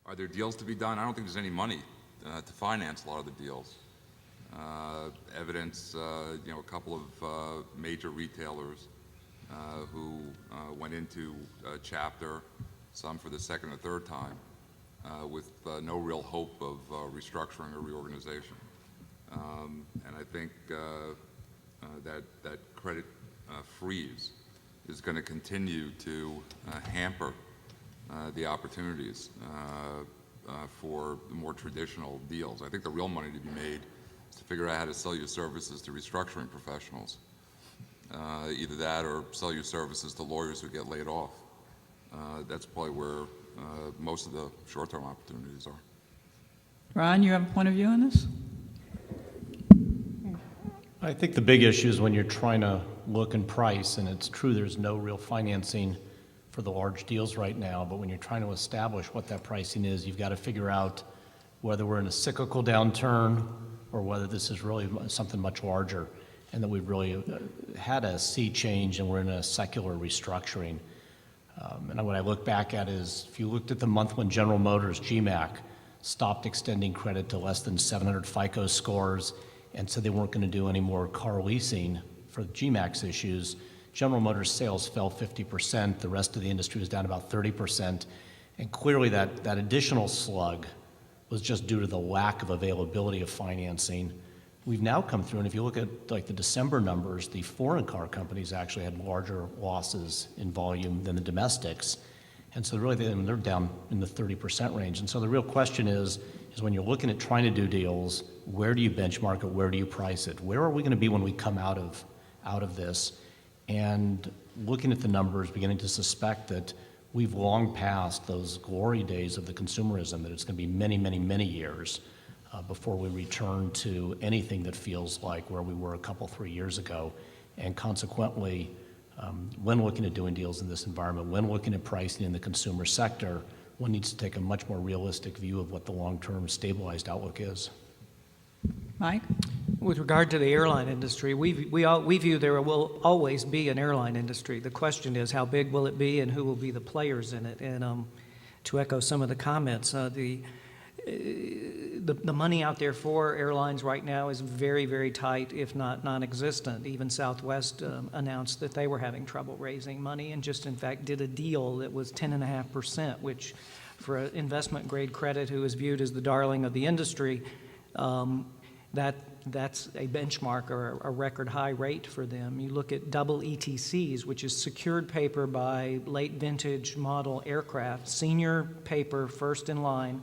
Are there deals to be done? I don't think there's any money to finance a lot of the deals. Evidence, a couple of major retailers who went into Chapter, some for the second or third time, with no real hope of restructuring or reorganization. And I think that credit freeze is going to continue to hamper the opportunities for the more traditional deals. I think the real money to be made is to figure out how to sell your services to restructuring professionals. Either that or sell your services to lawyers who get laid off. That's probably where most of the short-term opportunities are. Ron, you have a point of view on this? I think the big issue is when you're trying to look and price, and it's true there's no real financing for the large deals right now, but when you're trying to establish what that pricing is, you've got to figure out whether we're in a cyclical downturn or whether this is really something much larger, and that we've really had a sea change and we're in a secular restructuring. And what I look back at is, if you looked at the month when General Motors, GMAC, stopped extending credit to less than 700 FICO scores and said they weren't going to do any more car leasing for GMAC's issues, General Motors sales fell 50%. The rest of the industry was down about 30%. And clearly that additional slug was just due to the lack of availability of financing. We've now come through, and if you look at like the December numbers, the foreign car companies actually had larger losses in volume than the domestics. And so really they're down in the 30% range. And so the real question is when you're looking at trying to do deals, where do you benchmark it? Where do you price it? Where are we going to be when we come out of this? And looking at the numbers, beginning to suspect that we've long passed those glory days of the consumerism, that it's going to be many, many, many years before we return to anything that feels like where we were a couple, 3 years ago. And consequently, when looking at doing deals in this environment, when looking at pricing in the consumer sector, one needs to take a much more realistic view of what the long-term stabilized outlook is. Mike? With regard to the airline industry, we view there will always be an airline industry. The question is, how big will it be and who will be the players in it? And to echo some of the comments, the money out there for airlines right now is very, very tight, if not non-existent. Even Southwest announced that they were having trouble raising money and just, in fact, did a deal that was 10.5%, which for an investment-grade credit who is viewed as the darling of the industry, that's a benchmark or a record high rate for them. You look at double ETCs, which is secured paper by late vintage model aircraft, senior paper first in line,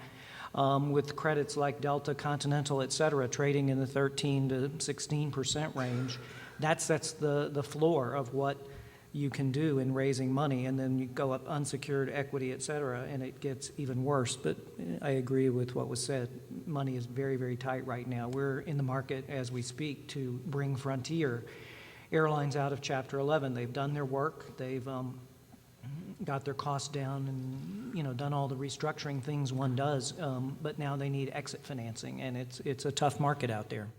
with credits like Delta, Continental, et cetera, trading in the 13 to 16% range. That sets the floor of what you can do in raising money, and then you go up unsecured equity, et cetera, and it gets even worse. But I agree with what was said. Money is very, very tight right now. We're in the market as we speak to bring Frontier Airlines out of Chapter 11. They've done their work. They've got their costs down and done all the restructuring things one does, but now they need exit financing, and it's a tough market out there.